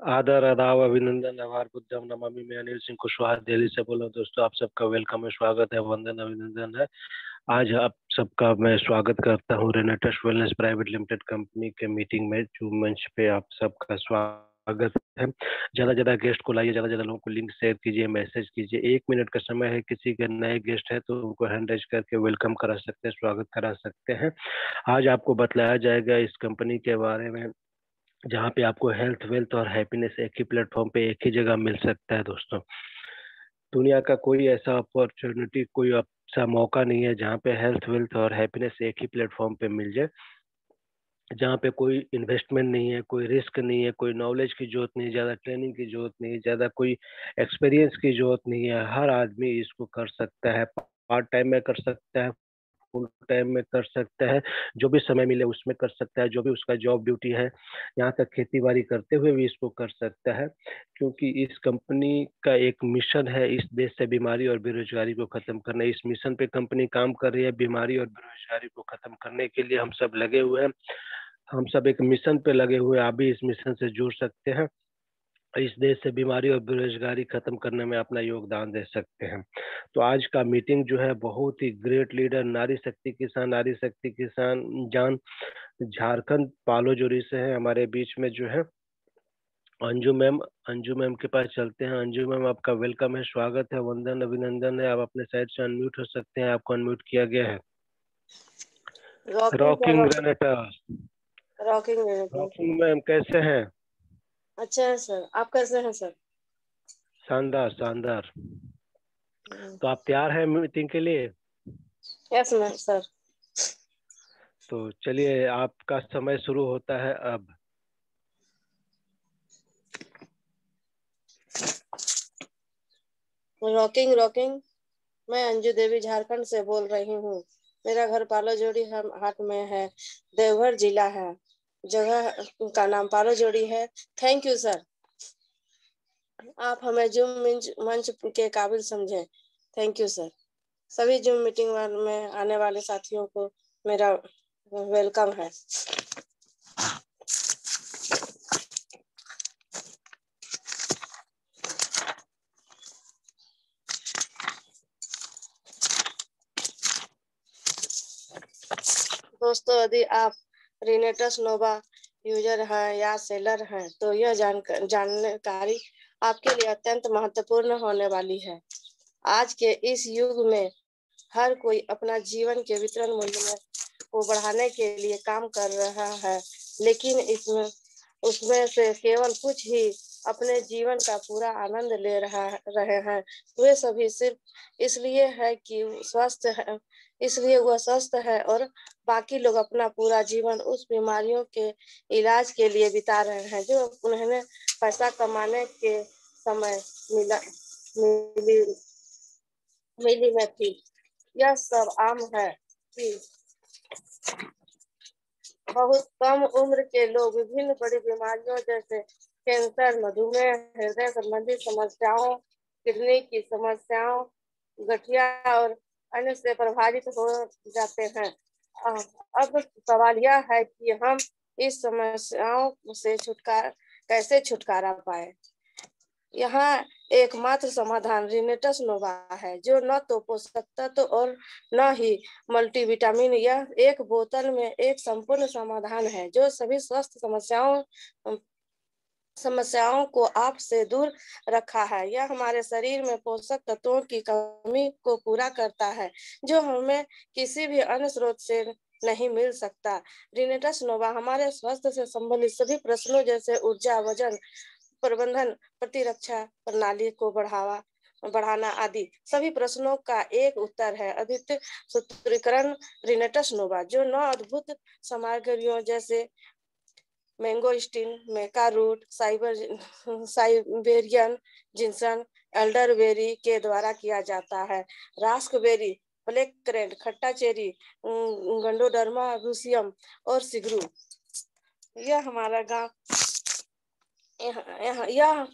आदर आदाब अभिनंदन आभार बुद्धम नमामि। मैं अनिल सिंह कुशवाहा दिल्ली से बोल रहा हूँ। दोस्तों, आप सबका वेलकम है, स्वागत है, वंदन अभिनंदन है। आज आप सबका मैं स्वागत करता हूँ रेनेटस वेलनेस प्राइवेट लिमिटेड कंपनी के मीटिंग में, जो मंच पे आप सबका स्वागत है। ज्यादा ज्यादा गेस्ट को लाइए, ज्यादा ज्यादा लोगों को लिंक शेयर कीजिए, मैसेज कीजिए। 1 मिनट का समय है, किसी के नए गेस्ट है तो उनको हैंड रेज करके वेलकम करा सकते हैं, स्वागत करा सकते हैं। आज आपको बतलाया जाएगा इस कंपनी के बारे में, जहाँ पे आपको हेल्थ वेल्थ और हैप्पीनेस एक ही प्लेटफॉर्म पे एक ही जगह मिल सकता है। दोस्तों, दुनिया का कोई ऐसा अपॉर्चुनिटी, कोई ऐसा मौका नहीं है जहाँ पे हेल्थ वेल्थ और हैप्पीनेस एक ही प्लेटफॉर्म पे मिल जाए, जहाँ पे कोई इन्वेस्टमेंट नहीं है, कोई रिस्क नहीं है, कोई नॉलेज की जरूरत नहीं, ज्यादा ट्रेनिंग की जरूरत नहीं, ज्यादा कोई एक्सपीरियंस की जरूरत नहीं है। हर आदमी इसको कर सकता है, पार्ट टाइम में कर सकता है, फुल टाइम में कर सकता है, जो भी समय मिले उसमें कर सकता है, जो भी उसका जॉब ड्यूटी है, यहाँ तक खेती बाड़ी करते हुए भी इसको कर सकता है। क्योंकि इस कंपनी का एक मिशन है, इस देश से बीमारी और बेरोजगारी को खत्म करना। इस मिशन पे कंपनी काम कर रही है, बीमारी और बेरोजगारी को खत्म करने के लिए हम सब लगे हुए हैं। हम सब एक मिशन पे लगे हुए हैं, आप भी इस मिशन से जुड़ सकते हैं, इस देश से बीमारी और बेरोजगारी खत्म करने में अपना योगदान दे सकते हैं। तो आज का मीटिंग जो है, बहुत ही ग्रेट लीडर, नारी शक्ति किसान जान झारखंड पालोजोरी से है हमारे बीच में जो है, अंजू मैम। अंजू मैम के पास चलते हैं। अंजू मैम, आपका वेलकम है, स्वागत है, वंदन अभिनंदन है। आप अपने साइड से अनम्यूट हो सकते हैं, आपको अनम्यूट किया गया है। रॉकिंग कर रॉकिंग रहा रेनेटा। Rocking ma'am. रॉकिंग मैम कैसे हैं? अच्छा है सर, आप कैसे हैं सर? शानदार शानदार। तो आप तैयार हैं मीटिंग के लिए? Yes ma'am sir. तो चलिए, आपका समय शुरू होता है अब। Rocking rocking. मैं अंजू देवी झारखंड से बोल रही हूँ। मेरा घर पालोजोड़ी हाट में है, देवघर जिला है। जगह का नाम पालोजोड़ी है। थैंक यू सर, आप हमें जूम मंच के काबिल समझे। Thank you sir. सभी जूम मीटिंग में आने वाले साथियों को मेरा वेलकम है। दोस्तों, यदि आप रिनेटस नोवा यूजर हैं या सेलर हैं तो यह जानकारी आपके लिए अत्यंत महत्वपूर्ण होने वाली है। आज के इस युग में हर कोई अपना जीवन के वितरण मूल्य को बढ़ाने के लिए काम कर रहा है, लेकिन इसमें उसमें से केवल कुछ ही अपने जीवन का पूरा आनंद ले रहे हैं। वे सभी सिर्फ इसलिए है कि स्वस्थ है, इसलिए वह स्वस्थ है, और बाकी लोग अपना पूरा जीवन उस बीमारियों के इलाज के लिए बिता रहे हैं जो उन्हें पैसा कमाने के समय मिला मिली मिली में थी। यह सब आम है कि बहुत कम उम्र के लोग विभिन्न बड़ी बीमारियों जैसे कैंसर, मधुमेह, हृदय संबंधी समस्याओं, किडनी की समस्याओं, गठिया और अन्य से प्रभावित हो जाते हैं। अब सवाल यह है कि हम इस समस्याओं से कैसे छुटकारा पाए। यहाँ एकमात्र समाधान रिनेटस नोवा है, जो न तो पोषक तत्व और न ही मल्टीविटामिन। यह एक बोतल में एक संपूर्ण समाधान है जो सभी स्वास्थ्य समस्याओं को आपसे दूर रखा है। यह हमारे शरीर में पोषक तत्वों की कमी को पूरा करता है, जो हमें किसी भी अन्य स्रोत से नहीं मिल सकता। रिनेटस नोवा हमारे स्वास्थ्य से संबंधित सभी प्रश्नों जैसे ऊर्जा, वजन प्रबंधन, प्रतिरक्षा प्रणाली को बढ़ाना आदि सभी प्रश्नों का एक उत्तर है। अद्वितीय सूत्रीकरण रिनेटस नोवा, जो 9 अद्भुत सामग्रियों जैसे मैंगोस्टीन, मेका रूट, साइबेरियन जिंसन, एल्डरबेरी के द्वारा किया जाता है। रास्पबेरी, ब्लैक करेंट, खट्टा चेरी, गंडोडर्मा रूसियम और सिगरू। यह हमारा गांव यह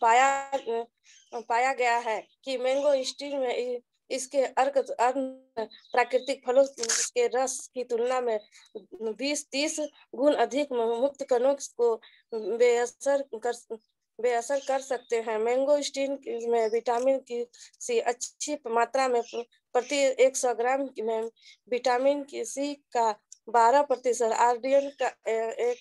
पाया गया है कि मैंगो स्टील में इसके अर्क प्राकृतिक फलों के रस की तुलना में 20-30 गुण अधिक मुक्त कणों को बेअसर बेअसर कर सकते हैं। मैंगोस्टीन में विटामिन की सी अच्छी मात्रा में प्रति 100 ग्राम में विटामिन की सी का 12% आयोडीन का एक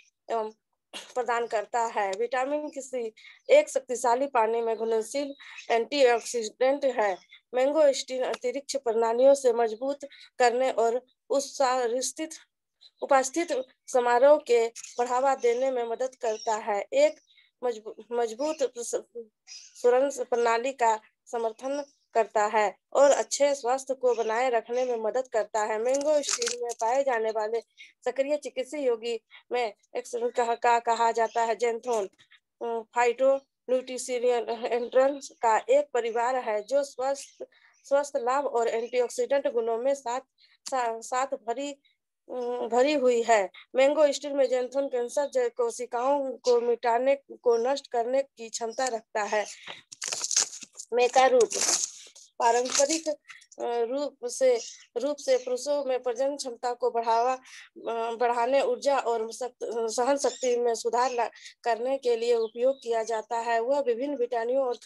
प्रदान करता है। विटामिन की सी एक शक्तिशाली पानी में घुलनशील एंटीऑक्सीडेंट है। मैंगोस्टीन अंतरिक्ष प्रणालियों से मजबूत करने और उपस्थित समारोह के बढ़ावा देने में मदद करता है। एक मजबूत सुरंग प्रणाली का समर्थन करता है और अच्छे स्वास्थ्य को बनाए रखने में मदद करता है। मैंगोस्टीन में पाए जाने वाले सक्रिय चिकित्सीय यौगिक में कहा जाता है जेंथोन फाइटो न्यूट्रिशियन एंट्रेंस का एक परिवार है जो स्वस्थ लाभ और एंटीऑक्सीडेंट गुणों में साथ भरी हुई है। मैंगोस्टीन में जेंथोन कैंसर कोशिकाओं को मिटाने को नष्ट करने की क्षमता रखता है। मेका रूप पारंपरिक रूप से पुरुषों में प्रजनन क्षमता को बढ़ाने ऊर्जा और सहन शक्ति में सुधार करने के लिए उपयोग किया जाता है। वह विभिन्न विटामिनों और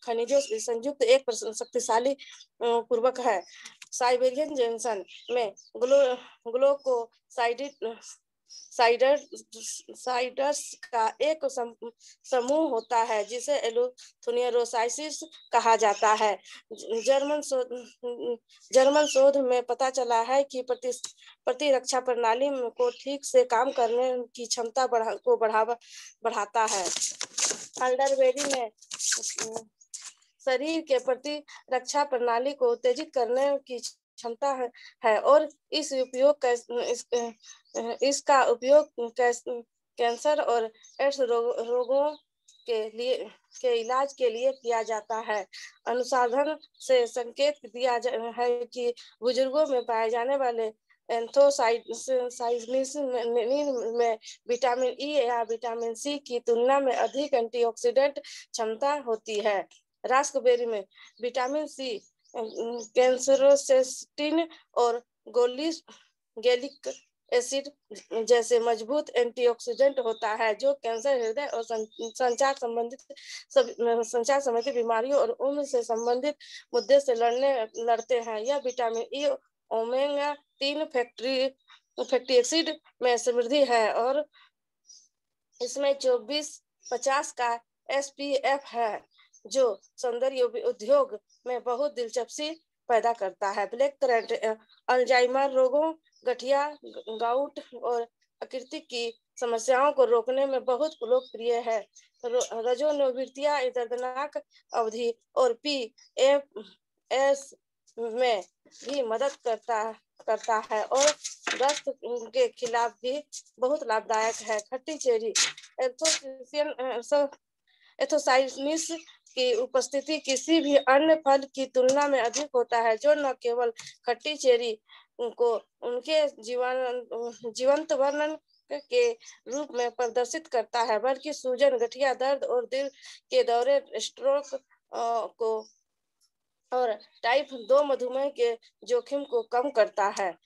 खनिजों से संयुक्त एक शक्तिशाली पूर्वक है। साइबेरियन जंक्शन में साइडर्स का एक समूह होता है जिसे एलुथुनियरोसाइसिस कहा जाता है। जर्मन शोध में पता चला है कि प्रतिरक्षा प्रणाली को ठीक से काम करने की क्षमता बढ़ाता है। एल्डरबेरी में शरीर के प्रति रक्षा प्रणाली को उत्तेजित करने की क्षमता है और इसका उपयोग कैंसर और एड्स रोगों के इलाज के लिए किया जाता है। अनुसंधान से संकेत दिया है कि बुजुर्गों में पाए जाने वाले एंथोसाइनिन में विटामिन ई या विटामिन सी की तुलना में अधिक एंटीऑक्सीडेंट क्षमता होती है। रास्पबेरी में विटामिन सी कैंसरोसेस्टिन और गैलिक एसिड जैसे मजबूत एंटीऑक्सीडेंट होता है जो कैंसर, हृदय और संचार संबंधित बीमारियों और उम्र से संबंधित मुद्दे से लड़ते हैं। यह vitamin E omega 3 fatty acid में समृद्धि है और इसमें 24-50 का SPF है जो सौंदर्य उद्योग में बहुत दिलचस्पी पैदा करता है। ब्लैक करंट अल्जाइमर रोगों, गठिया, गाउट और आकृति की समस्याओं को रोकने में बहुत लोकप्रिय है। रजोनिवृत्तियां दर्दनाक अवधि और PMS में भी मदद करता है और दस्त के खिलाफ भी बहुत लाभदायक है। खट्टी चेरी एथोसाइनिस की उपस्थिति किसी भी अन्य फल की तुलना में अधिक होता है जो न केवल खट्टी चेरी को उनके जीवंत वर्णन के रूप में प्रदर्शित करता है बल्कि सूजन, गठिया दर्द और दिल के दौरे, स्ट्रोक को और टाइप 2 मधुमेह के जोखिम को कम करता है।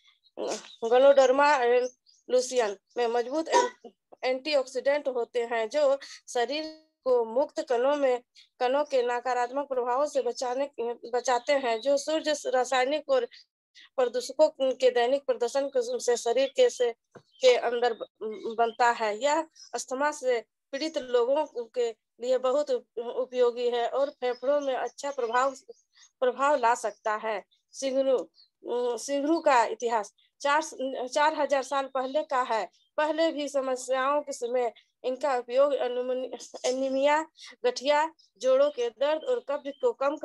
गनोडर्मा लूसियन में मजबूत एंटीऑक्सीडेंट होते हैं जो शरीर को मुक्त कणों के नकारात्मक प्रभावों से बचाते हैं जो सूर्य रासायनिक और प्रदूषकों के दैनिक प्रदर्शन से शरीर के अंदर बनता है। यह अस्थमा से पीड़ित लोगों के लिए बहुत उपयोगी है और फेफड़ों में अच्छा प्रभाव ला सकता है। सिंघरू का इतिहास 4000 साल पहले का है। पहले भी समस्याओं के समय इनका उपयोग एनीमिया, गठिया, जोड़ों के दर्द और कब्ज को कम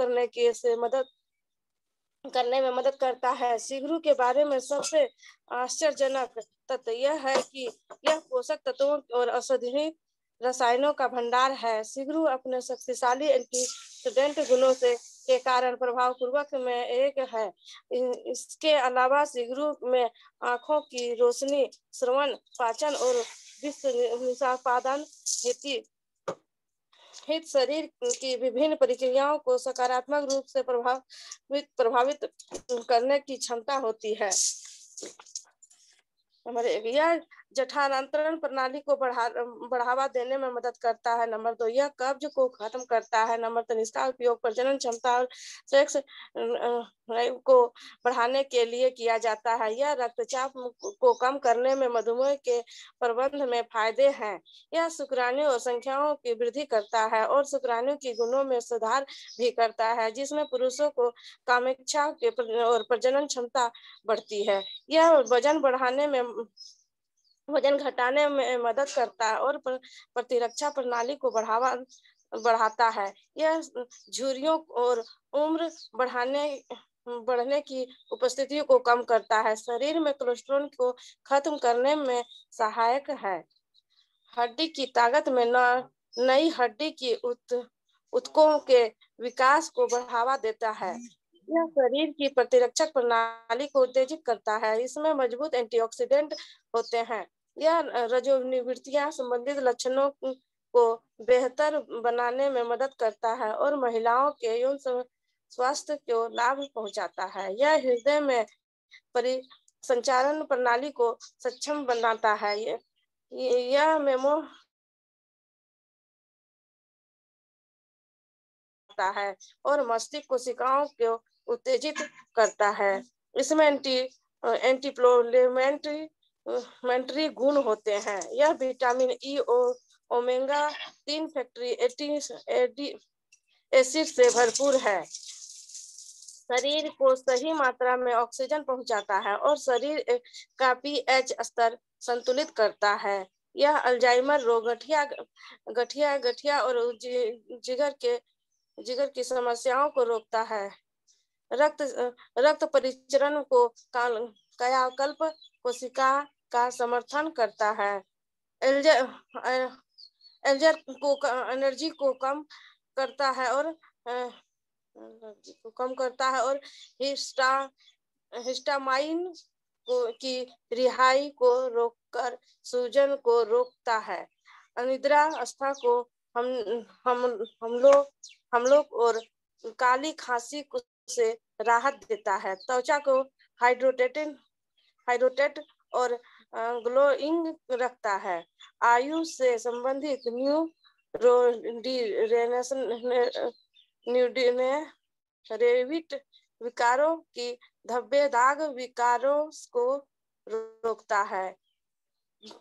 करने में मदद करता है। सिंघरू के बारे में सबसे आश्चर्यजनक तथ्य यह है कि यह पोषक तत्वों और औषधीय रसायनों का भंडार है। सिंघरू अपने शक्तिशाली एंटीऑक्सीडेंट गुणों के कारण प्रभावपूर्वक में एक है। इसके अलावा सिंघरू में आंखों की रोशनी, श्रवण, पाचन और निष्पादन हित शरीर की विभिन्न प्रक्रियाओं को सकारात्मक रूप से प्रभावित करने की क्षमता होती है। यह जठानांतरण प्रणाली को बढ़ावा देने में मदद करता है। नंबर 2, यह कब्ज को खत्म करता है। नंबर 3, इसका उपयोग प्रजनन क्षमता और सेक्स को बढ़ाने के लिए किया जाता है। यह रक्तचाप को कम करने में, मधुमेह के प्रबंधन में फायदे हैं। यह शुक्राणु और संख्याओं की वृद्धि करता है और शुक्राणु की गुणों में सुधार भी करता है, जिसमें पुरुषों को कामेच्छा और प्रजनन क्षमता बढ़ती है। यह वजन घटाने में मदद करता है और प्रतिरक्षा प्रणाली को बढ़ाता है। यह झुर्रियों और उम्र बढ़ने की उपस्थिति को कम करता है। शरीर में कोलेस्ट्रॉल को खत्म करने में सहायक है। हड्डी की ताकत में नई हड्डी की ऊतकों के विकास को बढ़ावा देता है। यह शरीर की प्रतिरक्षक प्रणाली को उत्तेजित करता है। इसमें मजबूत एंटीऑक्सीडेंट होते हैं। यह रजोनिवृत्तियां संबंधित लक्षणों को बेहतर बनाने में मदद करता है और महिलाओं के यौन स्वास्थ्य को लाभ पहुंचाता है। यह हृदय में संचालन प्रणाली को सक्षम बनाता है। यह मेमो है और मस्तिष्क कोशिकाओं को उत्तेजित करता है। इसमें एंटीप्रोलेमेंट्री गुण होते हैं। यह विटामिन ई और ओमेगा 3 फैटी एसिड से भरपूर है। शरीर को सही मात्रा में ऑक्सीजन पहुंचाता है और शरीर का पीएच स्तर संतुलित करता है। यह अल्जाइमर रोग, गठिया और जिगर की समस्याओं को रोकता है। रक्त परिचरण को कायाकल्प कोशिका का समर्थन करता है। एनर्जी को कम करता है और हिस्टामाइन की रिहाई को रोककर सूजन को रोकता है। अनिद्रा अवस्था को हम लोग और काली खांसी से राहत देता है। त्वचा को हाइड्रेटेड और ग्लोइंग रखता है। आयु से संबंधित न्यूरोडेजेनरेटिव विकारों की धब्बेदाग विकारों को रोकता है।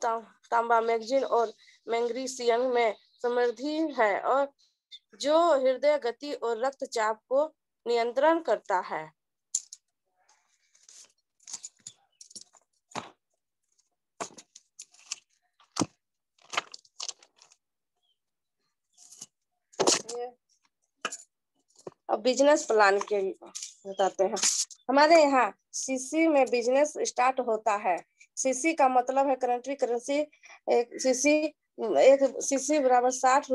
तांबा मैग्नीशियम और मैग्नीशियम में समृद्धि है और जो हृदय गति और रक्तचाप को नियंत्रण करता है। अब बिजनेस प्लान के बताते हैं। हमारे यहाँ सीसी में बिजनेस स्टार्ट होता है। सीसी का मतलब है कंट्री करेंसी। एक सीसी बराबर 60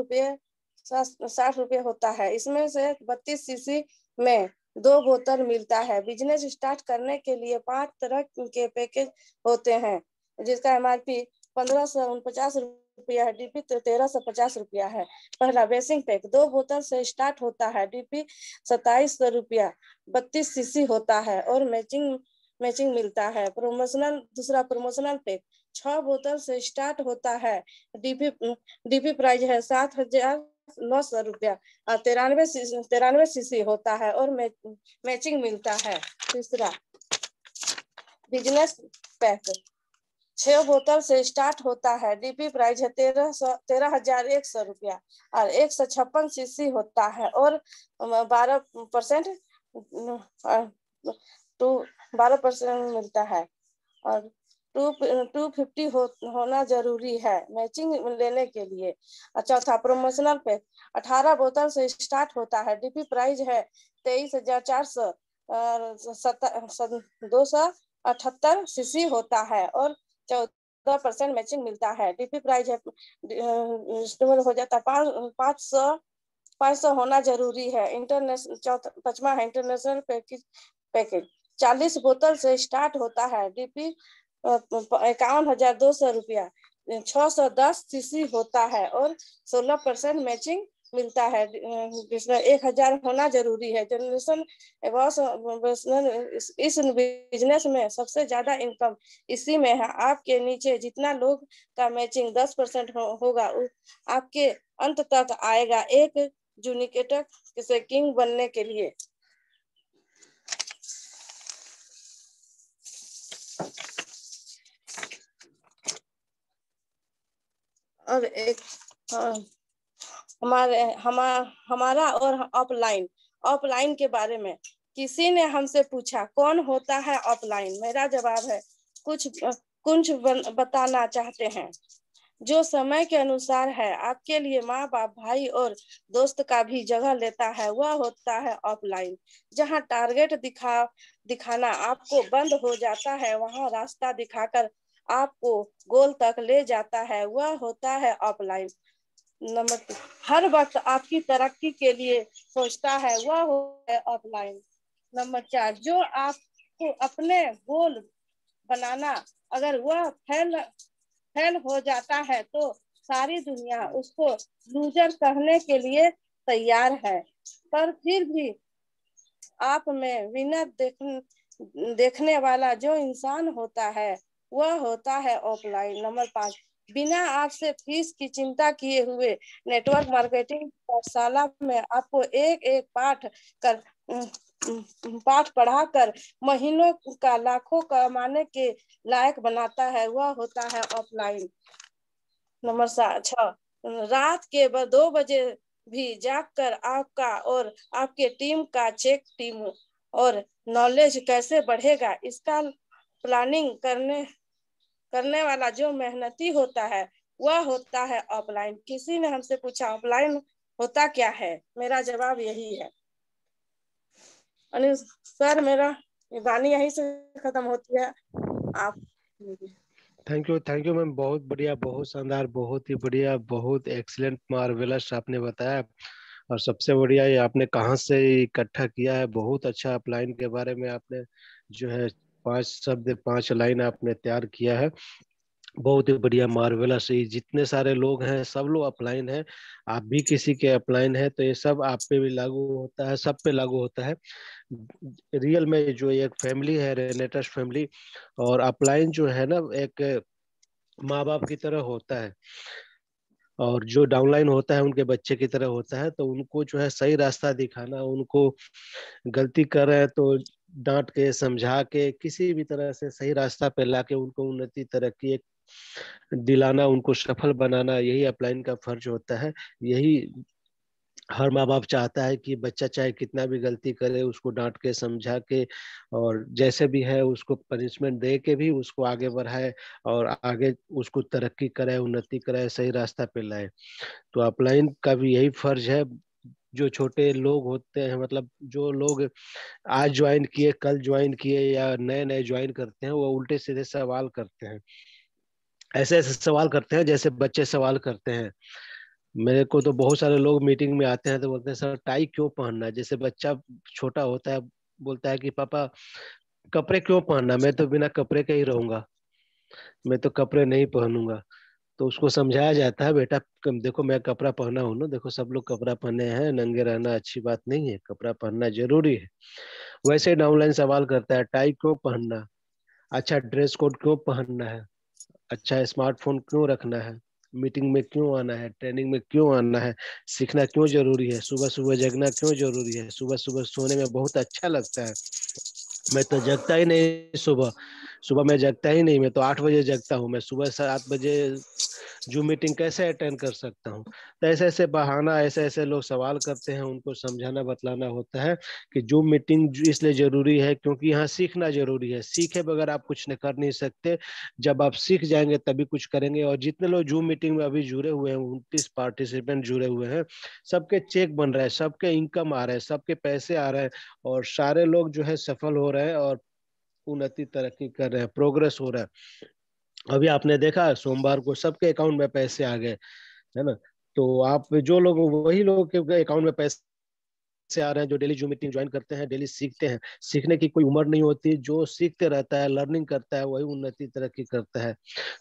रुपये होता है। इसमें से 32 सीसी में 2 बोतल मिलता है। बिजनेस स्टार्ट करने के लिए 5 तरह के पैकेज होते हैं, जिसका MRP 1549 रुपया है। DP 1350 रुपया है। पहला बेसिक पैक 2 बोतल से स्टार्ट होता है। DP 2700 रुपया 32 सीसी होता है और मैचिंग मिलता है। दूसरा प्रमोशनल पैक 6 बोतल से स्टार्ट होता है। DP प्राइस है 7900 रुपया और 93 सीसी होता है और मैचिंग मिलता है। तीसरा बिजनेस पैक 6 बोतल से स्टार्ट होता है। DP प्राइस है 13,100 रुपया और 156 सीसी होता है और 12% मिलता है और 250 होना जरूरी है मैचिंग लेने के लिए। चौथा प्रमोशनल पैक 18 बोतल से स्टार्ट होता है। DP प्राइस है 23,400 278 सीसी होता है और 14% मैचिंग मिलता है। DP प्राइस है हो जाता है 500 होना जरूरी है। पांचवा है इंटरनेशनल पैकेज 40 बोतल से स्टार्ट होता है। DP 51,200 रुपया 610 सीसी होता है और 16% मैचिंग मिलता है, जिसमें 1000 होना जरूरी है। जनरेशन इस बिजनेस में सबसे ज्यादा इनकम इसी में है। आपके नीचे जितना लोग का मैचिंग 10% होगा, आपके अंत तक आएगा एक जूनिकेटर से किंग बनने के लिए। और एक हमारा और ऑफलाइन के बारे में किसी ने हमसे पूछा कौन होता है ऑफलाइन। मेरा जवाब है कुछ बताना चाहते हैं जो समय के अनुसार है, आपके लिए माँ बाप भाई और दोस्त का भी जगह लेता है, वह होता है ऑफलाइन। जहाँ टारगेट दिखाना आपको बंद हो जाता है, वहाँ रास्ता दिखाकर आपको गोल तक ले जाता है, वह होता है ऑफलाइन। नंबर 2, हर वक्त आपकी तरक्की के लिए सोचता है, वह होता है ऑफलाइन। नंबर 4, जो आपको अपने गोल बनाना अगर वह फेल हो जाता है तो सारी दुनिया उसको लूजर कहने के लिए तैयार है, पर फिर भी आप में विनर देखने वाला जो इंसान होता है, वह होता है ऑफलाइन। नंबर 5, बिना आपसे फीस की चिंता किए हुए नेटवर्क मार्केटिंग पाठशाला में आपको एक एक पाठ पढ़ाकर महीनों का लाखों कमाने के लायक बनाता है, वह होता है ऑफलाइन। नंबर 6, रात के 2 बजे भी जागकर आपका और आपके टीम का टीम और नॉलेज कैसे बढ़ेगा, इसका प्लानिंग करने वाला जो मेहनती होता है, वह होता है ऑफलाइन। किसी ने हमसे पूछा ऑफलाइन होता क्या है, मेरा जवाब यही है। अनिल सर, मेरा वाणी यहीं से खत्म होती है। आप थैंक यू मैम, बहुत बढ़िया, बहुत शानदार, बहुत ही बढ़िया, बहुत एक्सीलेंट, मार्वेलस आपने बताया। और सबसे बढ़िया ये आपने कहाँ से इकट्ठा किया है, बहुत अच्छा। अपलाइन के बारे में आपने जो है 5 शब्द 5 लाइन आपने तैयार किया है, बहुत ही बढ़िया, मार्वेलस। ये जितने सारे लोग हैं सब लोग अपलाइन हैं, आप भी किसी के अपलाइन है तो ये सब आप पे भी लागू होता है, सब पे लागू होता है। रियल में जो एक फैमिली है रेनेटस फैमिली, और अपलाइन जो है ना एक माँ बाप की तरह होता है, और जो डाउनलाइन होता है उनके बच्चे की तरह होता है। तो उनको जो है सही रास्ता दिखाना, उनको गलती कर रहे हैं तो डांट के समझा के किसी भी तरह से सही रास्ता पे लाके उनको उन्नति तरक्की एक दिलाना, उनको सफल बनाना, यही अपलाइन का फर्ज होता है। यही हर माँ बाप चाहता है कि बच्चा चाहे कितना भी गलती करे उसको डांट के समझा के और जैसे भी है उसको पनिशमेंट दे के भी उसको आगे बढ़ाए और आगे उसको तरक्की कराए, उन्नति कराए, सही रास्ता पे लाए। तो अपलाइन का भी यही फर्ज है। जो छोटे लोग होते हैं, मतलब जो लोग आज ज्वाइन किए, कल ज्वाइन किए या नए नए ज्वाइन करते हैं, वो उल्टे सीधे सवाल करते हैं, ऐसे ऐसे सवाल करते हैं जैसे बच्चे सवाल करते हैं। मेरे को तो बहुत सारे लोग मीटिंग में आते हैं तो बोलते हैं सर टाई क्यों पहनना है। जैसे बच्चा छोटा होता है, बोलता है कि पापा कपड़े क्यों पहनना, मैं तो बिना कपड़े के ही रहूंगा, मैं तो कपड़े नहीं पहनूंगा। तो उसको समझाया जाता है, बेटा देखो मैं कपड़ा पहना हूं ना, देखो सब लोग कपड़ा पहने हैं, नंगे रहना अच्छी बात नहीं है, कपड़ा पहनना जरूरी है। वैसे डाउनलाइन सवाल करता है टाई क्यों पहनना, अच्छा ड्रेस कोड क्यों पहनना है, अच्छा स्मार्टफोन क्यों रखना है, मीटिंग में क्यों आना है, ट्रेनिंग में क्यों आना है, सीखना क्यों जरूरी है, सुबह सुबह जगना क्यों जरूरी है, सुबह सुबह सोने में बहुत अच्छा लगता है, मैं तो जगता ही नहीं सुबह, सुबह मैं जगता ही नहीं, मैं तो 8 बजे जगता हूँ, मैं सुबह 7 बजे जूम मीटिंग कैसे अटेंड कर सकता हूँ। तो ऐसे ऐसे बहाना, ऐसे ऐसे लोग सवाल करते हैं, उनको समझाना बतलाना होता है कि जूम मीटिंग इसलिए जरूरी है क्योंकि यहाँ सीखना जरूरी है, सीखे बगैर आप कुछ न कर नहीं सकते, जब आप सीख जाएंगे तभी कुछ करेंगे। और जितने लोग जूम मीटिंग में अभी जुड़े हुए हैं, 29 पार्टिसिपेंट जुड़े हुए हैं, सबके चेक बन रहे हैं, सबके इनकम आ रहे हैं, सबके पैसे आ रहे हैं, और सारे लोग जो है सफल हो रहे हैं और उन्नति तरक्की कर रहे हैं, प्रोग्रेस हो रहा है। अभी आपने देखा सोमवार को सबके अकाउंट में पैसे आ गए, है ना। तो आप जो लोग, वही लोग के अकाउंट में पैसे से आ रहे हैं, जो डेली जूम मीटिंग ज्वाइन करते हैं, डेली सीखते हैं। सीखने की कोई उम्र नहीं होती, जो सीखते रहता है, लर्निंग करता है, वही उन्नति तरक्की करता है।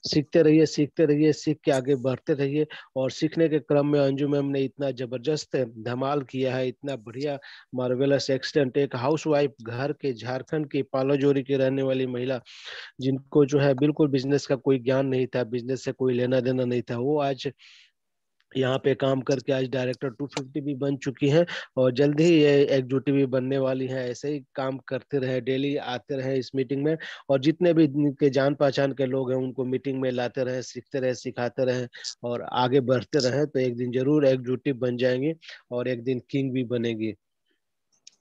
सीखते रहिए, सीखते रहिए, सीख के आगे बढ़ते रहिए। और सीखने के क्रम में अंजू मैम ने इतना जबरदस्त धमाल किया है, इतना बढ़िया मार्वेलस एक्सटेंट। एक हाउसवाइफ, घर के झारखंड की पालाजोरी की रहने वाली महिला, जिनको जो है बिल्कुल बिजनेस का कोई ज्ञान नहीं था, बिजनेस से कोई लेना देना नहीं था, वो आज यहाँ पे काम करके आज डायरेक्टर 250 भी बन चुकी हैं। और जल्द ही ये एग्जीक्यूटिव भी बनने वाली हैं। ऐसे ही काम करते रहे, डेली आते रहे इस मीटिंग में, और जितने भी इनके जान पहचान के लोग हैं उनको मीटिंग में लाते रहे, सीखते रहे, सिखाते रहे, और आगे बढ़ते रहे, तो एक दिन जरूर एग्जीक्यूटिव बन जाएंगी और एक दिन किंग भी बनेगी।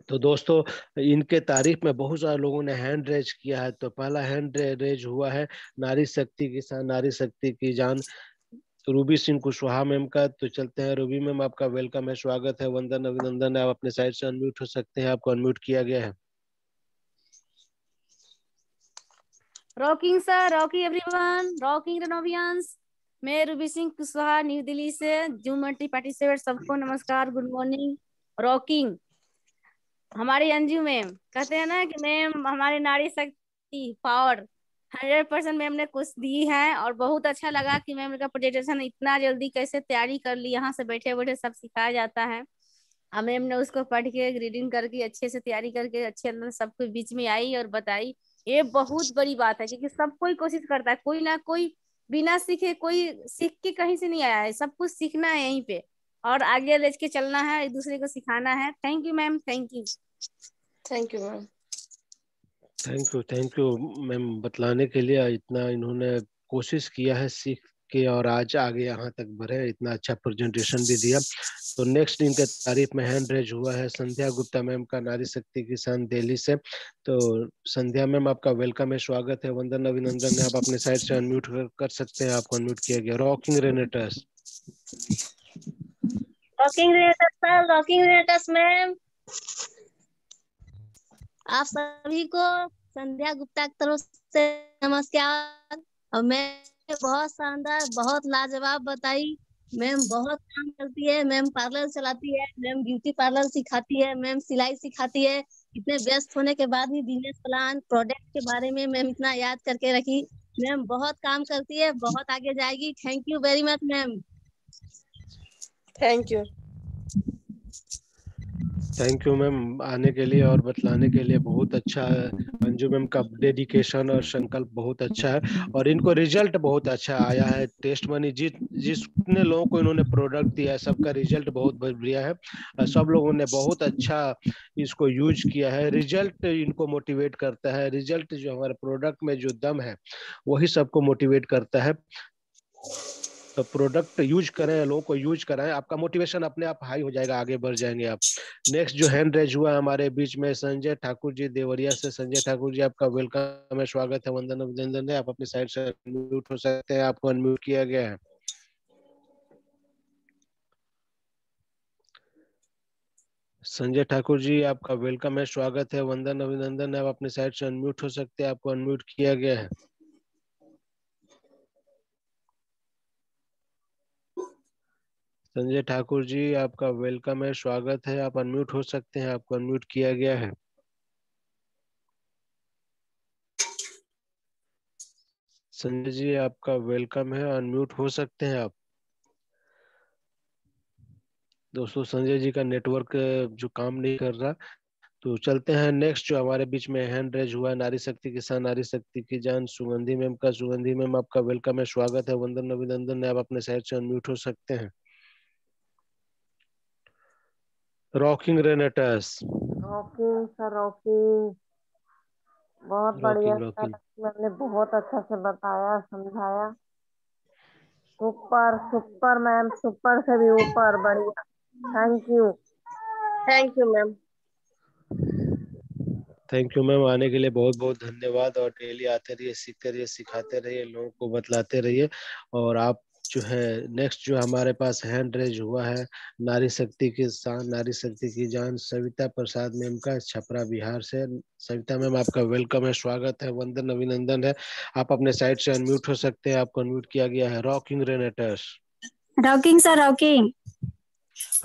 तो दोस्तों, इनके तारीफ में बहुत सारे लोगों ने हैंड रेज किया है। तो पहला हैंड रेज हुआ है नारी शक्ति की शान, नारी शक्ति की जान, रूबी सिंह कुशवाहा मैम का। तो चलते हैं, रूबी मैम आपका वेलकम है, स्वागत है, वंदन अभिनंदन है। आप अपने साइड से अनम्यूट हो सकते हैं, आपको अनम्यूट किया गया है। Rocking sir, rocking everyone, rocking रेनोवियंस। मैं रूबी सिंह कुशवाहा, न्यू दिल्ली से। जूम मल्टी पार्टिसिपेट सबको नमस्कार, गुड मॉर्निंग। रॉकिंग हमारी अंजू मैम कहते हैं ना कि मैम हमारे नारी शक्ति पावर 100% मैम ने कुछ दी है। और बहुत अच्छा लगा कि मैम का प्रेजेंटेशन इतना जल्दी कैसे तैयारी कर ली, यहाँ से बैठे बैठे सब सिखाया जाता है। और मैम ने उसको पढ़ के रीडिंग करके अच्छे से तैयारी करके अच्छे अंदर सब कुछ बीच में आई और बताई। ये बहुत बड़ी बात है, क्योंकि सब कोई कोशिश करता है, कोई ना कोई बिना सीखे, कोई सीख के कहीं से नहीं आया है, सब कुछ सीखना है यहीं पे और आगे ले के चलना है, एक दूसरे को सिखाना है। Thank you ma'am, thank you. Thank you ma'am. Thank you ma'am, बतलाने के लिए। इतना इन्होंने कोशिश किया है सीख के, और आज आगे यहाँ तक बढ़े, इतना अच्छा प्रेजेंटेशन भी दिया। तो नेक्स्ट इनके तारीफ में हैंड रेज हुआ है संध्या गुप्ता मैम का, नारी शक्ति किसान दिल्ली से। तो संध्या मैम आपका वेलकम है, स्वागत है, वंदन अभिनंदन है। आप अपने साइड से अनम्यूट कर सकते हैं, आपको अनम्यूट किया गया। रॉकिंग रेनेटर्स। रॉकिंग रेनेटर्स सर, रॉकिंग रेनेटर्स मैम। आप सभी को संध्या गुप्ता की तरफ से नमस्कार। और मैम बहुत शानदार, बहुत लाजवाब बताई। मैम बहुत काम करती है, मैम पार्लर चलाती है, मैम ब्यूटी पार्लर सिखाती है, मैम सिलाई सिखाती है। इतने व्यस्त होने के बाद भी बिजनेस प्लान, प्रोडक्ट के बारे में मैम इतना याद करके रखी। मैम बहुत काम करती है, बहुत आगे जाएगी। Thank you very much ma'am. Thank you. Thank you ma'am आने के लिए और बतलाने के लिए, बहुत अच्छा है। अंजू मैम का डेडिकेशन और संकल्प बहुत अच्छा है, और इनको रिजल्ट बहुत अच्छा आया है। टेस्ट मनी जितने लोगों को इन्होंने प्रोडक्ट दिया है, सबका रिजल्ट बहुत बढ़िया है। सब लोगों ने बहुत अच्छा इसको यूज किया है। रिजल्ट इनको मोटिवेट करता है, रिजल्ट जो हमारे प्रोडक्ट में जो दम है वही सबको मोटिवेट करता है। तो प्रोडक्ट यूज करें, लोगों को यूज कराएं, आपका मोटिवेशन अपने आप हाई हो जाएगा, आगे बढ़ जाएंगे आप। नेक्स्ट जो हैंड रेज हुआ हमारे बीच में संजय ठाकुर जी देवरिया से। संजय ठाकुर जी आपका वेलकम है, स्वागत है, वंदन अभिनंदन है। आप अपनी साइड से अनम्यूट हो सकते हैं, आपको अनम्यूट किया गया है। संजय ठाकुर जी आपका वेलकम है, स्वागत है, वंदन अभिनंदन है। आप अपनी साइड से अनम्यूट हो सकते हैं, आपको अनम्यूट किया गया है। संजय ठाकुर जी आपका वेलकम है, स्वागत है, आप अनम्यूट हो सकते हैं, आपको अनम्यूट किया गया है। संजय जी आपका वेलकम है, अनम्यूट हो सकते हैं आप। दोस्तों संजय जी का नेटवर्क जो काम नहीं कर रहा। तो चलते हैं नेक्स्ट जो हमारे बीच में हैंड रेज हुआ है, नारी शक्ति किसान, नारी शक्ति की जान, सुगंधी मैम का। सुगंधी मैम आपका वेलकम है, स्वागत है, वंदन अभिनंदन है। आप अपने साइड से अनम्यूट हो सकते हैं। रॉकिंग रेनेटर्स। रॉकिंग सर, रॉकिंग बहुत बढ़िया रॉकिंग सर। रॉकिंग मैंने बहुत अच्छा से बताया, समझाया। सुपर सुपर मैम, सुपर से भी ऊपर, बढ़िया। Thank you. Thank you ma'am. Thank you ma'am, आने के लिए बहुत बहुत धन्यवाद। और डेली आते रहिए, सीखते रहिए, सिखाते रहिए, लोगों को बतलाते रहिए। और आप जो है नेक्स्ट जो हमारे पास हैंड रेज हुआ है, नारी शक्ति की शान, नारी शक्ति की जान, सविता प्रसाद मैम का, छपरा बिहार से। सविता मैम आपका वेलकम है, स्वागत है, वंदन अभिनंदन है। आप अपने साइड से अनम्यूट हो सकते हैं, आपको अनम्यूट किया गया है। रॉकिंग रेनेटर्स। Rocking sir, rocking.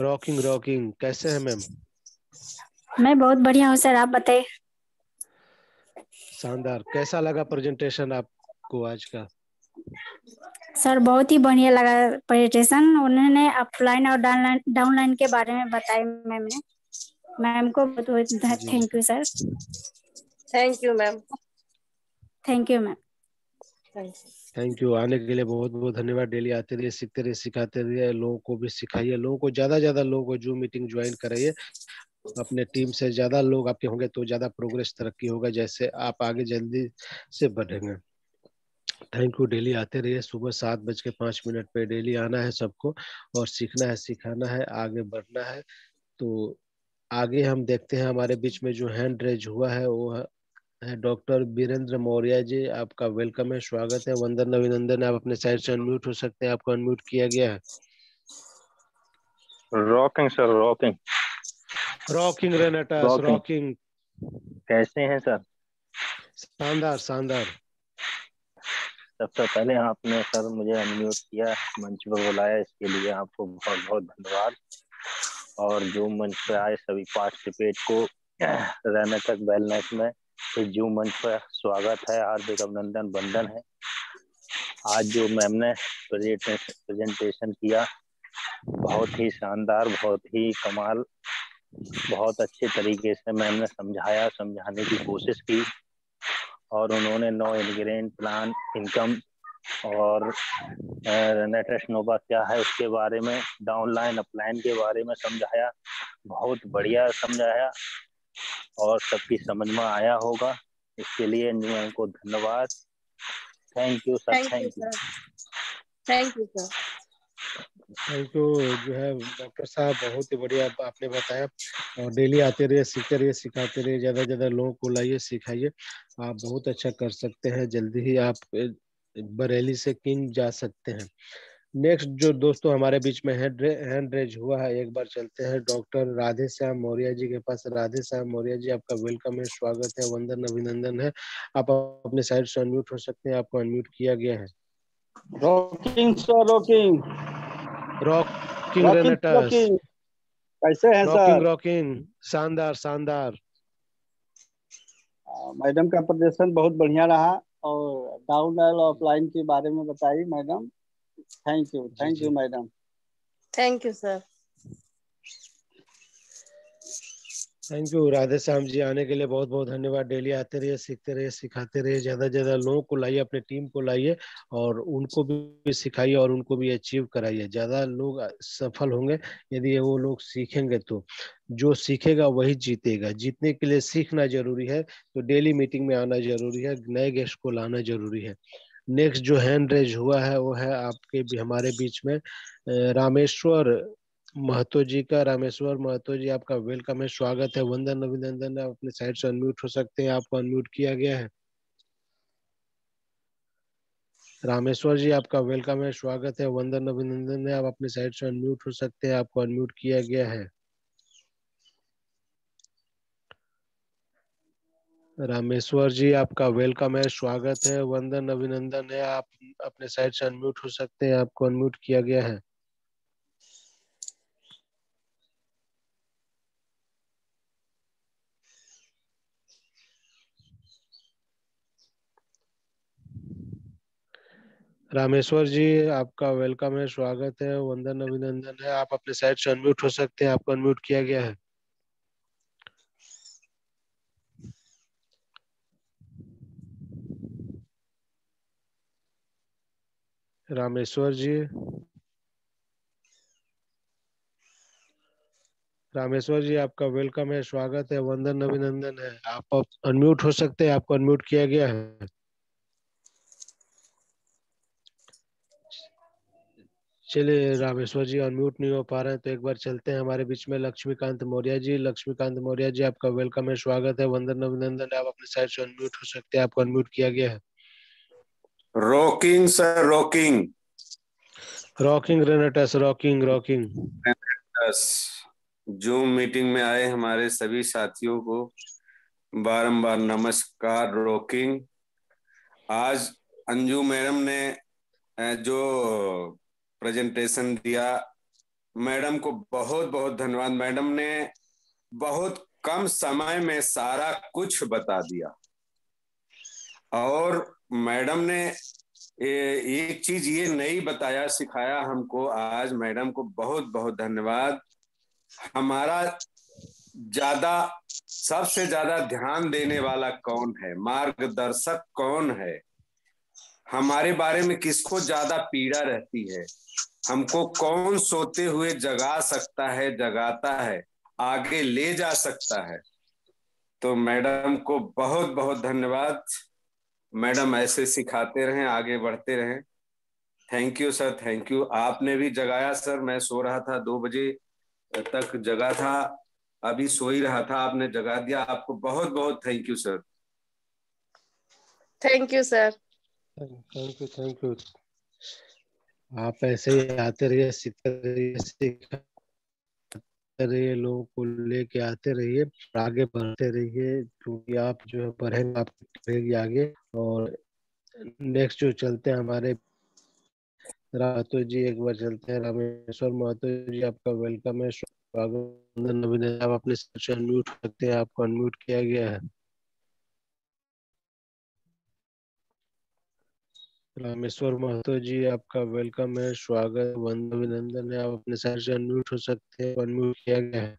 Rocking rocking कैसे हैं मैम? मैं बहुत बढ़िया हूँ सर, आप बताइए। शानदार। कैसा लगा प्रेजेंटेशन आपको आज का? सर बहुत ही बढ़िया लगा प्रेजेंटेशन। उन्होंने अपलाइन और डाउनलाइन के बारे में बताया मैम ने। मैम को बहुत बहुत जी thank you sir. Thank you ma'am. Thank you ma'am. Thank you. आने के लिए बहुत बहुत धन्यवाद। डेली आते रहिए, सीखते रहिए, सिखाते रहिए, लोगों को भी सिखाइए, लोगों को ज्यादा लोगों को जूम मीटिंग ज्वाइन कराइए। अपने टीम से ज्यादा लोग आपके होंगे तो ज्यादा प्रोग्रेस, तरक्की होगा, जैसे आप आगे जल्दी से बढ़ेंगे। Thank you. डेली आते रहिए। सुबह 7:05 पे डेली आना है सबको, और सीखना है, सिखाना है, आगे बढ़ना है। तो आगे हम देखते हैं, हमारे बीच में जो हैंड रेज हुआ है वो है डॉक्टर वीरेंद्र मौर्य जी। आपका वेलकम है, स्वागत है, वंदन अभिनंदन। आप अपने साइड से अनम्यूट हो सकते हैं, आपको अनम्यूट किया गया है। Rocking sir, rocking rocking रेनेटस, rocking. कैसे हैं सर? शानदार शानदार। सबसे पहले आपने सर मुझे अनम्यूट किया, मंच पर बुलाया, इसके लिए आपको बहुत बहुत धन्यवाद। और जो मंच पर आए सभी पार्टिसिपेट को रेनेटस वेलनेस में इस जो मंच पर स्वागत है, हार्दिक अभिनंदन, वंदन है। आज जो मैम ने प्रेजेंटेशन किया बहुत ही शानदार, बहुत ही कमाल, बहुत अच्छे तरीके से मैम ने समझाया, समझाने की कोशिश की। और उन्होंने नो इन्ग्रेन प्लान इनकम और रेनेटस नोवा क्या है उसके बारे में, डाउनलाइन अपलाइन के बारे में समझाया। बहुत बढ़िया समझाया और सबकी समझ में आया होगा। इसके लिए मैम को धन्यवाद। Thank you sir. Thank you sir. Thank you sir. Thank you. जो है डॉक्टर साहब, बहुत ही बढ़िया आपने बताया। और डेली आते रहिए, सीखते रहिए, सिखाते रहिए, ज्यादा लोगों को लाइए, सिखाइए। आप बहुत अच्छा कर सकते हैं। जल्दी ही आप बरेली से किंग जा सकते हैं। नेक्स्ट जो दोस्तों हमारे बीच में हैंड रेज हुआ है, एक बार चलते हैं डॉक्टर राधे श्याम मौर्य जी के पास। राधे श्याम मौर्य जी, आपका वेलकम है, स्वागत है, वंदन अभिनंदन है। आप अपने साइड से अनम्यूट हो सकते हैं, आपको अनम्यूट किया गया है। Rocking sir, rocking rocking rocking रेनेटस। Rocking. कैसे हैं रॉकिंग सर? रॉकिंग। शानदार शानदार। मैडम का प्रदर्शन बहुत बढ़िया रहा, और डाउन और ऑफलाइन के बारे में बताई madam. Thank you madam. Thank you sir. Thank you Radhe Shyam ji. आने के लिए बहुत बहुत धन्यवाद। डेली आते रहिए, सीखते रहिए, सिखाते रहिए, ज्यादा लोगों को लाइए, अपने टीम को लाइए, और उनको भी सिखाइए और उनको भी अचीव कराइए। ज्यादा लोग सफल होंगे यदि वो लोग सीखेंगे। तो जो सीखेगा वही जीतेगा। जीतने के लिए सीखना जरूरी है, तो डेली मीटिंग में आना जरूरी है, नए गेस्ट को लाना जरूरी है। नेक्स्ट जो हैंड रेज हुआ है वो है आपके भी हमारे बीच में रामेश्वर महतो जी का। रामेश्वर महतो जी, आपका वेलकम है, स्वागत है, वंदन अभिनंदन। आप अपने साइड से अनम्यूट हो सकते हैं, आपको अनम्यूट किया गया है। रामेश्वर जी, आपका वेलकम है, स्वागत है, वंदन अभिनंदन है। आप अपने साइड से अनम्यूट हो सकते हैं, आपको अनम्यूट किया गया है। रामेश्वर जी, आपका वेलकम है, स्वागत है, वंदन अभिनंदन है। आप अपने साइड से अनम्यूट हो सकते हैं, आपको अनम्यूट किया गया है। रामेश्वर जी, आपका वेलकम है, स्वागत है, वंदन अभिनंदन है। आप अपने साइड से अनम्यूट हो सकते हैं, आपको अनम्यूट किया गया है। रामेश्वर जी, रामेश्वर जी, आपका वेलकम है, स्वागत है, वंदन अभिनंदन है। आप अनम्यूट हो सकते हैं, आपको अनम्यूट किया गया है। चलिए, रामेश्वर जी अनम्यूट नहीं हो पा रहे हैं, तो एक बार चलते हैं हमारे बीच में लक्ष्मीकांत मौर्य जी। लक्ष्मीकांत मौर्य जी, आपका वेलकम है, स्वागत है, वंदन अभिनंदन है। आप अपने साइड से अनम्यूट हो सकते हैं, आपको अनम्यूट किया गया है। Rocking sir, rocking rocking रेनेटस, rocking rocking. Zoom meeting में आए हमारे सभी साथियों को बारंबार नमस्कार। रॉकिंग। आज अंजू मैडम ने जो प्रेजेंटेशन दिया, मैडम को बहुत बहुत धन्यवाद। मैडम ने बहुत कम समय में सारा कुछ बता दिया। और मैडम ने एक चीज ये नई बताया, सिखाया हमको। आज मैडम को बहुत बहुत धन्यवाद। हमारा सबसे ज्यादा ध्यान देने वाला कौन है, मार्गदर्शक कौन है, हमारे बारे में किसको ज्यादा पीड़ा रहती है, हमको कौन सोते हुए जगा सकता है, जगाता है, आगे ले जा सकता है। तो मैडम को बहुत बहुत धन्यवाद। मैडम ऐसे सिखाते रहें, आगे बढ़ते रहें। Thank you sir, thank you. आपने भी जगाया सर, मैं सो रहा था, 2 बजे तक जगा था, अभी सो ही रहा था, आपने जगा दिया। आपको बहुत बहुत thank you sir. Thank you sir. Thank you, thank you. आप ऐसे ही आते रहिए, सीखते रहिए, सीखते रहिए, लोगों को लेके आते रहिए, आगे बढ़ते रहिए, क्योंकि आप जो है बढ़ेंगे, आप बढ़ेगी आगे। और नेक्स्ट जो चलते हैं हमारे महतो जी, एक बार चलते हैं रामेश्वर महतो जी, आपका वेलकम है, स्वागत। अभिनंदन। आप अपने से अनम्यूट करते हैं, आपको अनम्यूट किया गया है। रामेश्वर महतो जी, आपका वेलकम है, स्वागत, वंदन, अभिनंदन है। आप अपने साइड से अनम्यूट हो सकते हैं, अनम्यूट किया गया है।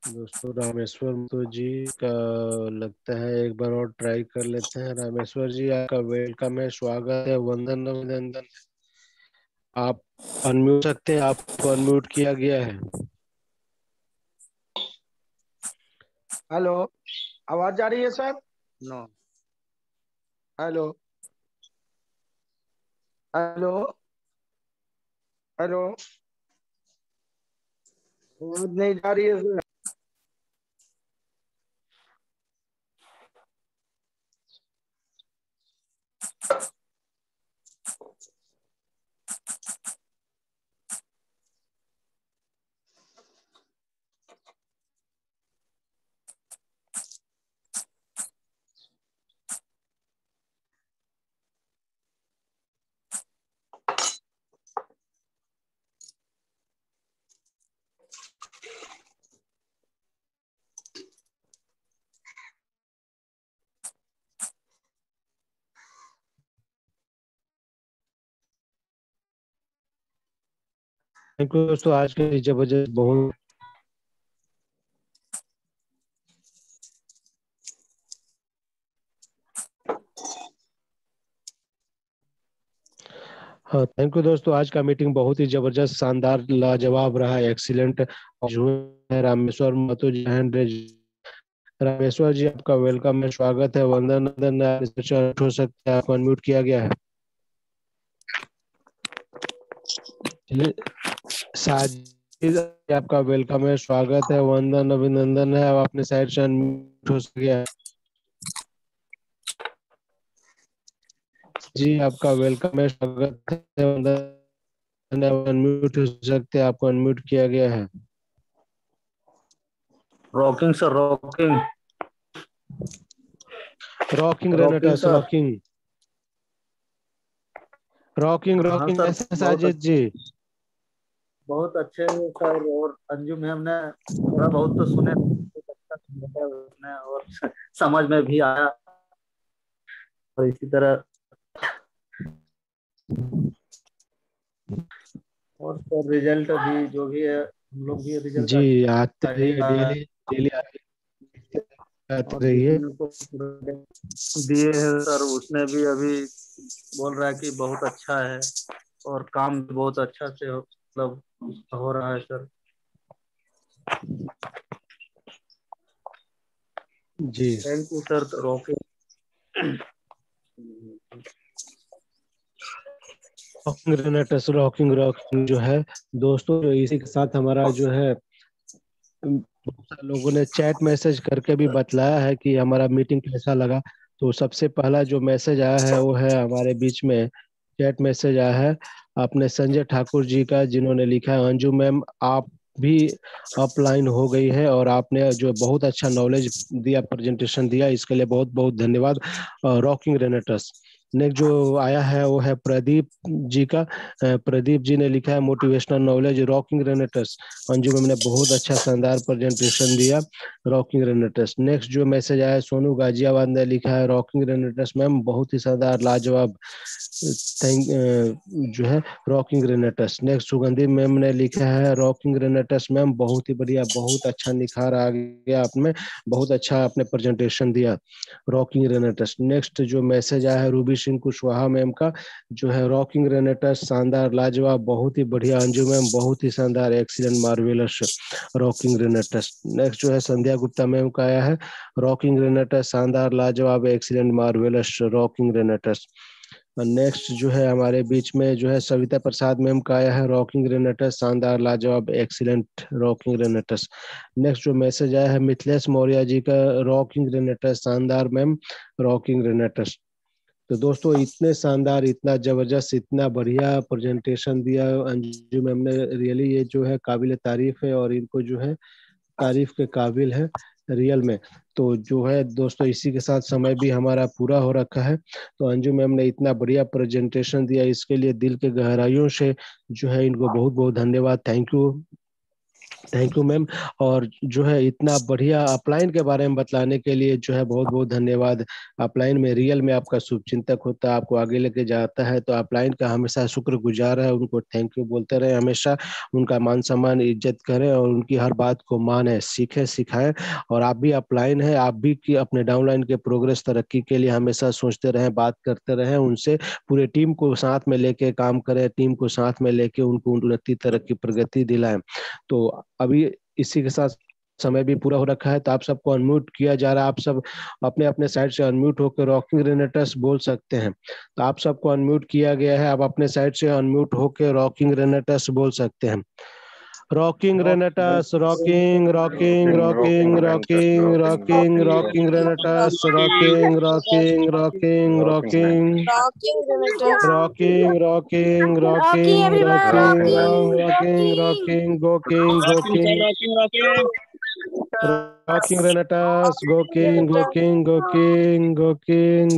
दोस्तों रामेश्वर महतो जी का लगता है एक बार और ट्राई कर लेते हैं। रामेश्वर जी, आपका वेलकम है, स्वागत है, वंदन, अभिनंदन। आप अनम्यूट सकते हैं, आपको अनम्यूट किया गया है। हेलो, आवाज आ रही है sir? No. Hello, hello, hello, आवाज नहीं जा रही है सर। थैंक यू दोस्तों, आज के जबरदस्त बहुत हाँ, थैंक यू दोस्तों, आज का मीटिंग बहुत ही जबरदस्त, शानदार, लाजवाब रहा, एक्सीलेंट। जो है रामेश्वर महतो जी, रामेश्वर जी, आपका वेलकम है, स्वागत है, वंदन, हो सकता है, आपको अनम्यूट किया गया है। साजिद, आपका वेलकम है, स्वागत है, वंदन, अभिनंदन है। आप अपने साइड से अनम्यूट हो गया है। जी, आपका वेलकम है, स्वागत है, वंदन, अनम्यूट हो सकते हैं, आपको अनम्यूट किया गया है। Rocking sir, rocking रेनेटस, rocking rocking ऐसे साजिद जी। बहुत अच्छे हैं सर। और अंजू मैम ने थोड़ा बहुत तो सुने, उसने और समझ में भी आया। और इसी तरह और सर रिजल्ट भी जो भी है, हम लोग भी रिजल्ट जी आते रहिए, डेली आते रहिए। दिए हैं सर, उसने भी अभी बोल रहा है कि बहुत अच्छा है और काम भी बहुत अच्छा से मतलब हो रहा है सर। जी thank you sir. Rocking rocking जो है दोस्तों, इसी के साथ हमारा जो है लोगों ने चैट मैसेज करके भी बतलाया है कि हमारा मीटिंग कैसा लगा। तो सबसे पहला जो मैसेज आया है वो है हमारे बीच में चैट मैसेज आया है अपने संजय ठाकुर जी का, जिन्होंने लिखा है, अंजू मैम आप भी अपलाइन हो गई है और आपने जो बहुत अच्छा नॉलेज दिया, प्रेजेंटेशन दिया, इसके लिए बहुत बहुत धन्यवाद। रॉकिंग रेनेटस। नेक्स्ट जो आया है वो है प्रदीप जी का। प्रदीप जी ने लिखा है मोटिवेशनल नॉलेज रॉकिंग रेनेटर्स। अंजू मैम ने बहुत अच्छा शानदार प्रेजेंटेशन दिया रॉकिंग रेनेटर्स। नेक्स्ट जो मैसेज आया है सोनू गाजियाबाद ने लिखा है रॉकिंग रेनेटर्स मैम बहुत ही शानदार लाजवाब थैंक जो है रॉकिंग रेनेटर्स। नेक्स्ट सुगंधी मैम ने लिखा है रॉकिंग रेनेटर्स मैम बहुत ही बढ़िया, बहुत अच्छा निखार आ गया आपने, बहुत अच्छा आपने प्रेजेंटेशन दिया रॉकिंग रेनेटर्स। नेक्स्ट जो मैसेज आया है रूबी सिंह कुशवाहा मैम का जो है रॉकिंग रेनेटर्स शानदार लाजवाब बहुत ही बढ़िया अंजू मैम बहुत ही शानदार एक्सीलेंट मार्वेलस रॉकिंग रेनेटर्स। नेक्स्ट जो है संध्या गुप्ता मैम का आया है रॉकिंग रेनेटर्स शानदार लाजवाब एक्सीलेंट मार्वेलस रॉकिंग रेनेटर्स। नेक्स्ट जो है हमारे बीच में जो है सविता प्रसाद मैम का आया है रॉकिंग रेनेटर्स शानदार लाजवाब एक्सीलेंट रॉकिंग रेनेटर्स। नेक्स्ट जो मैसेज आया है मिथिलेश मौर्य जी का रॉकिंग रेनेटर्स शानदार मैम रॉकिंग रेनेटर्स। तो दोस्तों इतने शानदार, इतना जबरदस्त, इतना बढ़िया प्रेजेंटेशन दिया अंजू मैम ने, रियली ये जो है काबिल तारीफ है और इनको जो है तारीफ के काबिल है रियल में। तो जो है दोस्तों इसी के साथ समय भी हमारा पूरा हो रखा है। तो अंजू मैम ने इतना बढ़िया प्रेजेंटेशन दिया इसके लिए दिल के गहराइयों से जो है इनको बहुत बहुत धन्यवाद। Thank you ma'am. और जो है इतना बढ़िया अपलाइन के बारे में बतलाने के लिए जो है बहुत बहुत धन्यवाद। अपलाइन में रियल में आपका शुभचिंतक होता है, आपको आगे लेके जाता है, तो अपलाइन का हमेशा शुक्रगुजार है, उनको थैंक यू बोलते रहे, हमेशा उनका मान सम्मान इज्जत करें और उनकी हर बात को माने, सीखे सिखाएं। और आप भी अपलाइन है, आप भी कि अपने डाउनलाइन के प्रोग्रेस तरक्की के लिए हमेशा सोचते रहें, बात करते रहें उनसे, पूरे टीम को साथ में लेके काम करें, टीम को साथ में लेके उनको उन्नति तरक्की प्रगति दिलाएं। तो अभी इसी के साथ समय भी पूरा हो रखा है, तो आप सबको अनम्यूट किया जा रहा है। आप सब अपने अपने साइड से अनम्यूट होकर रॉकिंग रेनेटर्स बोल सकते हैं। तो आप सबको अनम्यूट किया गया है, आप अपने साइड से अनम्यूट होकर रॉकिंग रेनेटर्स बोल सकते हैं। रॉकिंग रेनेटर्स, rocking rocking rocking rocking rocking rocking रेनेटर्स, rocking rocking rocking rocking rocking rocking rocking rocking rocking rocking गोकिंग गोकिंग रॉकिंग रेनेटर्स गोकिंग गोकिंग गोकिंग गोकिंग